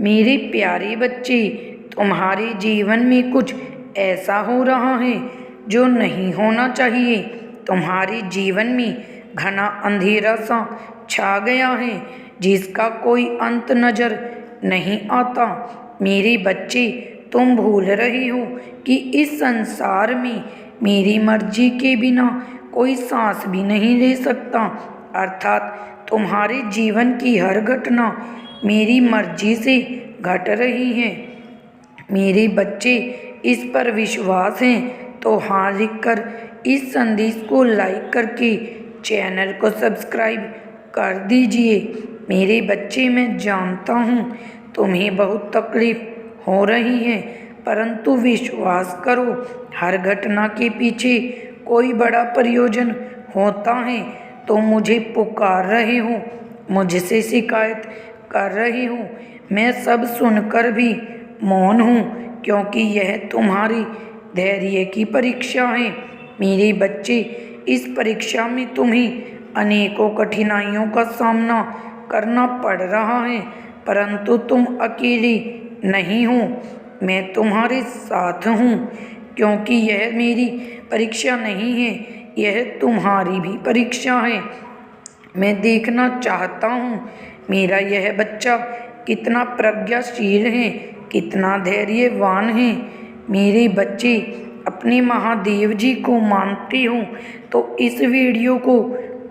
मेरे प्यारे बच्चे, तुम्हारे जीवन में कुछ ऐसा हो रहा है जो नहीं होना चाहिए। तुम्हारे जीवन में घना अंधेरा सा छा गया है जिसका कोई अंत नजर नहीं आता। मेरे बच्चे, तुम भूल रहे हो कि इस संसार में मेरी मर्जी के बिना कोई सांस भी नहीं ले सकता। अर्थात तुम्हारे जीवन की हर घटना मेरी मर्जी से घट रही है। मेरे बच्चे, इस पर विश्वास है तो हाँ लिखकर इस संदेश को लाइक करके चैनल को सब्सक्राइब कर दीजिए। मेरे बच्चे, मैं जानता हूँ तुम्हें बहुत तकलीफ हो रही है, परंतु विश्वास करो, हर घटना के पीछे कोई बड़ा प्रयोजन होता है। तुम मुझे पुकार रहे हो, मुझसे शिकायत कर रहे हो, मैं सब सुनकर भी मौन हूँ, क्योंकि यह तुम्हारी धैर्य की परीक्षा है। मेरे बच्चे, इस परीक्षा में तुम्हें अनेकों कठिनाइयों का सामना करना पड़ रहा है, परंतु तुम अकेले नहीं हो, मैं तुम्हारे साथ हूँ। क्योंकि यह मेरी परीक्षा नहीं है, यह तुम्हारी भी परीक्षा है। मैं देखना चाहता हूँ मेरा यह बच्चा कितना प्रज्ञाशील है, कितना धैर्यवान है। मेरे बच्चे, अपने महादेव जी को मानते हो तो इस वीडियो को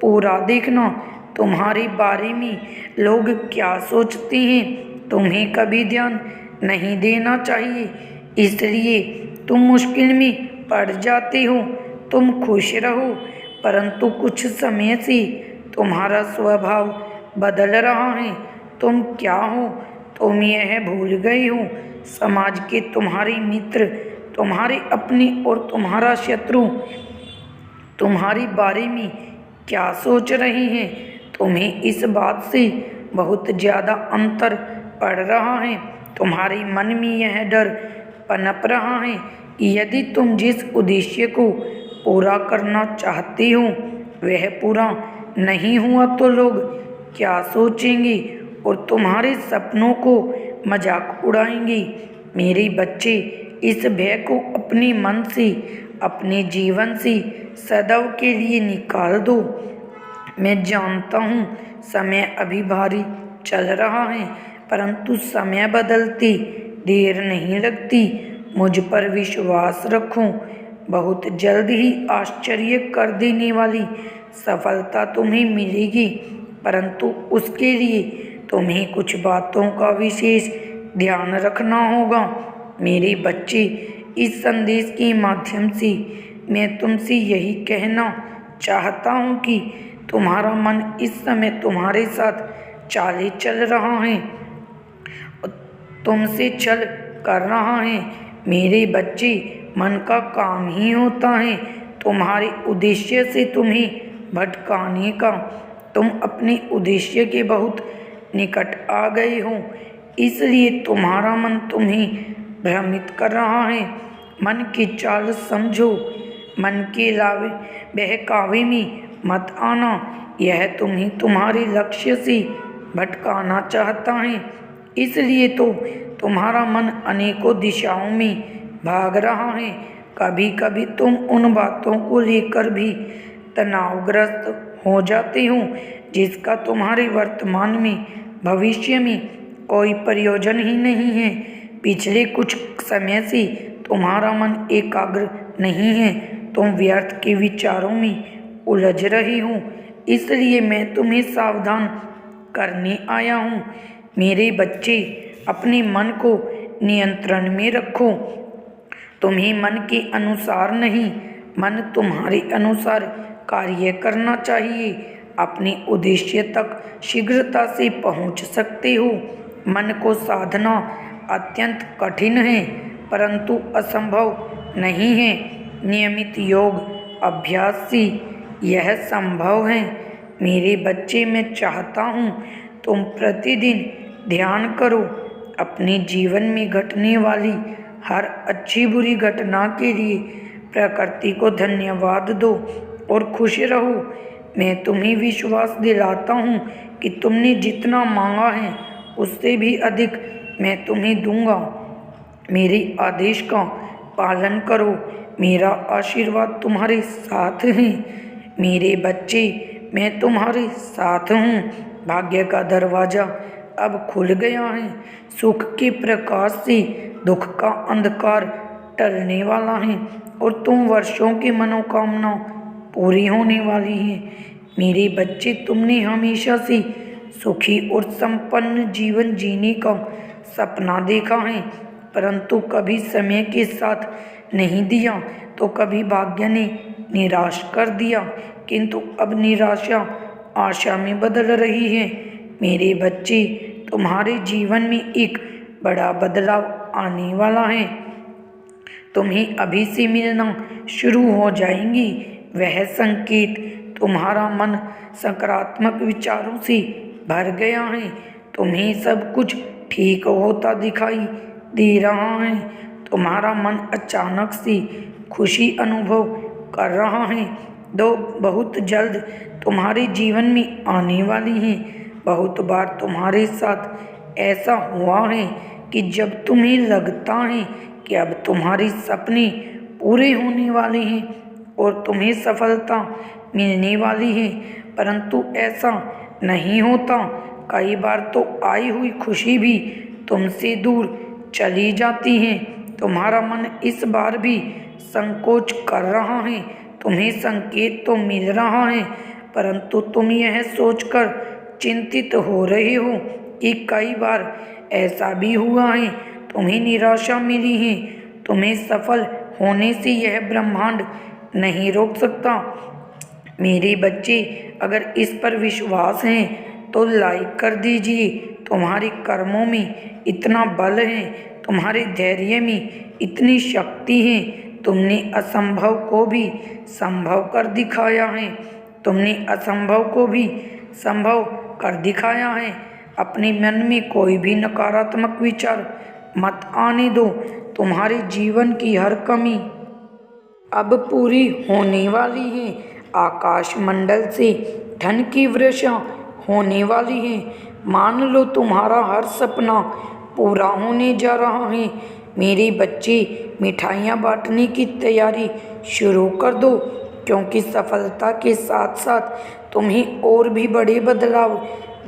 पूरा देखना। तुम्हारे बारे में लोग क्या सोचते हैं तुम्हें कभी ध्यान नहीं देना चाहिए, इसलिए तुम मुश्किल में पड़ जाते हो। तुम खुश रहो, परंतु कुछ समय से तुम्हारा स्वभाव बदल रहा है। तुम क्या हो, तुम यह भूल गए हो। समाज के तुम्हारे मित्र, तुम्हारे अपने और तुम्हारा शत्रु तुम्हारे बारे में क्या सोच रहे हैं, तुम्हें इस बात से बहुत ज़्यादा अंतर पड़ रहा है। तुम्हारे मन में यह डर पनप रहा है कि यदि तुम जिस उद्देश्य को पूरा करना चाहते हो वह पूरा नहीं हुआ तो लोग क्या सोचेंगे और तुम्हारे सपनों को मजाक उड़ाएंगे। मेरे बच्चे, इस भय को अपने मन से, अपने जीवन से सदैव के लिए निकाल दो। मैं जानता हूँ समय अभी भारी चल रहा है, परंतु समय बदलते देर नहीं लगती। मुझ पर विश्वास रखो, बहुत जल्द ही आश्चर्य कर देने वाली सफलता तुम्हें मिलेगी, परंतु उसके लिए तुम्हें कुछ बातों का विशेष ध्यान रखना होगा। मेरे बच्चे, इस संदेश के माध्यम से मैं तुमसे यही कहना चाहता हूँ कि तुम्हारा मन इस समय तुम्हारे साथ चाले चल रहा है, तुमसे छल कर रहा है। मेरे बच्चे, मन का काम ही होता है तुम्हारे उद्देश्य से तुम्हें भटकाने का। तुम अपने उद्देश्य के बहुत निकट आ गए हो, इसलिए तुम्हारा मन तुम्हें भ्रमित कर रहा है। मन की चाल समझो, मन के लावे बहकावे में मत आना, यह तुम्हें तुम्हारे लक्ष्य से भटकाना चाहता है। इसलिए तो तुम्हारा मन अनेकों दिशाओं में भाग रहा है। कभी कभी तुम उन बातों को लेकर भी तनावग्रस्त हो जाते हो जिसका तुम्हारे वर्तमान में, भविष्य में कोई प्रयोजन ही नहीं है। पिछले कुछ समय से तुम्हारा मन एकाग्र नहीं है, तुम व्यर्थ के विचारों में उलझ रही हो, इसलिए मैं तुम्हें सावधान करने आया हूँ। मेरे बच्चे, अपने मन को नियंत्रण में रखो। तुम्हें मन के अनुसार नहीं, मन तुम्हारे अनुसार कार्य करना चाहिए। अपने उद्देश्य तक शीघ्रता से पहुंच सकते हो। मन को साधना अत्यंत कठिन है, परंतु असंभव नहीं है। नियमित योग अभ्यास से यह संभव है। मेरे बच्चे, मैं चाहता हूँ तुम प्रतिदिन ध्यान करो, अपने जीवन में घटने वाली हर अच्छी बुरी घटना के लिए प्रकृति को धन्यवाद दो और खुश रहो। मैं तुम्हें विश्वास दिलाता हूँ कि तुमने जितना मांगा है उससे भी अधिक मैं तुम्हें दूंगा। मेरे आदेश का पालन करो। मेरा आशीर्वाद तुम्हारे साथ है। मेरे बच्चे, मैं तुम्हारे साथ हूँ। भाग्य का दरवाज़ा अब खुल गया है। सुख के प्रकाश से दुख का अंधकार टलने वाला है और तुम वर्षों की मनोकामना पूरी होने वाली है। मेरे बच्चे, तुमने हमेशा से सुखी और संपन्न जीवन जीने का सपना देखा है, परंतु कभी समय के साथ नहीं दिया तो कभी भाग्य ने निराश कर दिया, किंतु अब निराशा आशा में बदल रही है। मेरे बच्चे, तुम्हारे जीवन में एक बड़ा बदलाव आने वाला है। तुम्हें अभी से मिलना शुरू हो जाएंगी वह संकेत। तुम्हारा मन सकारात्मक विचारों से भर गया है। तुम्हें सब कुछ ठीक होता दिखाई दे रहा है। तुम्हारा मन अचानक से खुशी अनुभव कर रहा है। बहुत जल्द तुम्हारे जीवन में आने वाली है। बहुत बार तुम्हारे साथ ऐसा हुआ है कि जब तुम्हें लगता है कि अब तुम्हारे सपने पूरे होने वाले हैं और तुम्हें सफलता मिलने वाली है, परंतु ऐसा नहीं होता। कई बार तो आई हुई खुशी भी तुमसे दूर चली जाती है। तुम्हारा मन इस बार भी संकोच कर रहा है। तुम्हें संकेत तो मिल रहा है, परंतु तुम यह सोचकर चिंतित हो रहे हो कि कई बार ऐसा भी हुआ है, तुम्हें निराशा मिली है। तुम्हें सफल होने से यह ब्रह्मांड नहीं रोक सकता। मेरे बच्चे, अगर इस पर विश्वास है तो लाइक कर दीजिए। तुम्हारे कर्मों में इतना बल है, तुम्हारे धैर्य में इतनी शक्ति है। तुमने असंभव को भी संभव कर दिखाया है। तुमने असंभव को भी संभव कर दिखाया है। अपने मन में कोई भी नकारात्मक विचार मत आने दो। तुम्हारे जीवन की हर कमी अब पूरी होने वाली है। आकाश मंडल से धन की वर्षा होने वाली है। मान लो तुम्हारा हर सपना पूरा होने जा रहा है। मेरे बच्चे, मिठाइयाँ बांटने की तैयारी शुरू कर दो, क्योंकि सफलता के साथ साथ तुम्हें और भी बड़े बदलाव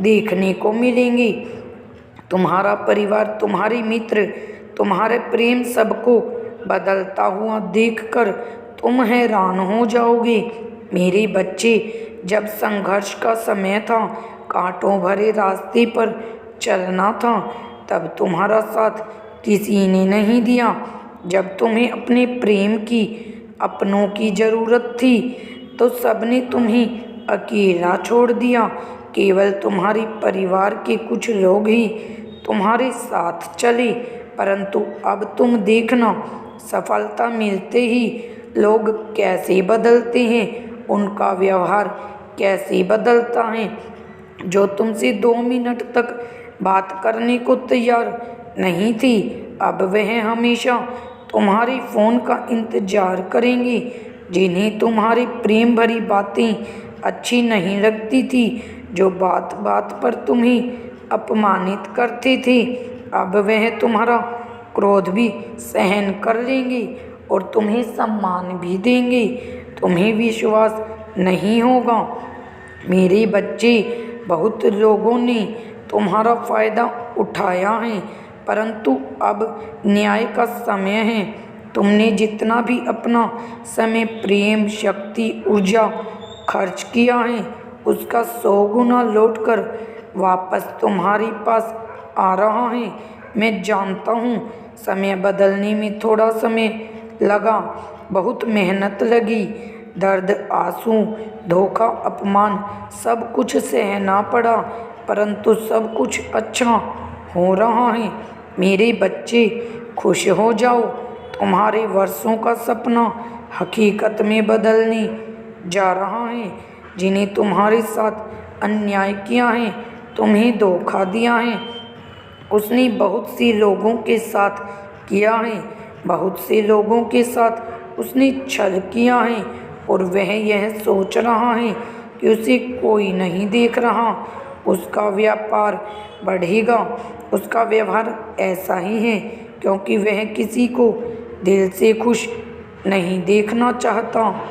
देखने को मिलेंगे। तुम्हारा परिवार, तुम्हारे मित्र, तुम्हारे प्रेम सबको बदलता हुआ देखकर तुम हैरान हो जाओगे। मेरे बच्चे, जब संघर्ष का समय था, कांटों भरे रास्ते पर चलना था, तब तुम्हारा साथ किसी ने नहीं दिया। जब तुम्हें अपने प्रेम की, अपनों की ज़रूरत थी, तो सबने तुम्हें अकेला छोड़ दिया। केवल तुम्हारे परिवार के कुछ लोग ही तुम्हारे साथ चले। परंतु अब तुम देखना, सफलता मिलते ही लोग कैसे बदलते हैं, उनका व्यवहार कैसे बदलता है। जो तुमसे 2 मिनट तक बात करने को तैयार नहीं थी, अब वह हमेशा तुम्हारे फ़ोन का इंतज़ार करेंगे। जिन्हें तुम्हारी प्रेम भरी बातें अच्छी नहीं लगती थी, जो बात बात पर तुम्हें अपमानित करते थे, अब वह तुम्हारा क्रोध भी सहन कर लेंगे और तुम्हें सम्मान भी देंगे। तुम्हें विश्वास नहीं होगा मेरे बच्चे, बहुत लोगों ने तुम्हारा फ़ायदा उठाया है, परंतु अब न्याय का समय है। तुमने जितना भी अपना समय, प्रेम, शक्ति, ऊर्जा खर्च किया है, उसका 100 गुना लौटकर वापस तुम्हारे पास आ रहा है। मैं जानता हूँ समय बदलने में थोड़ा समय लगा, बहुत मेहनत लगी, दर्द, आंसू, धोखा, अपमान, सब कुछ सहना पड़ा, परंतु सब कुछ अच्छा हो रहा है। मेरे बच्चे, खुश हो जाओ। तुम्हारे वर्षों का सपना हकीकत में बदलने जा रहा है। जिन्हें तुम्हारे साथ अन्याय किया है, तुम्हें धोखा दिया है, उसने बहुत से लोगों के साथ किया है। बहुत से लोगों के साथ उसने छल किया है और वह यह सोच रहा है कि उसे कोई नहीं देख रहा। उसका व्यापार बढ़ेगा। उसका व्यवहार ऐसा ही है क्योंकि वह किसी को दिल से खुश नहीं देखना चाहता।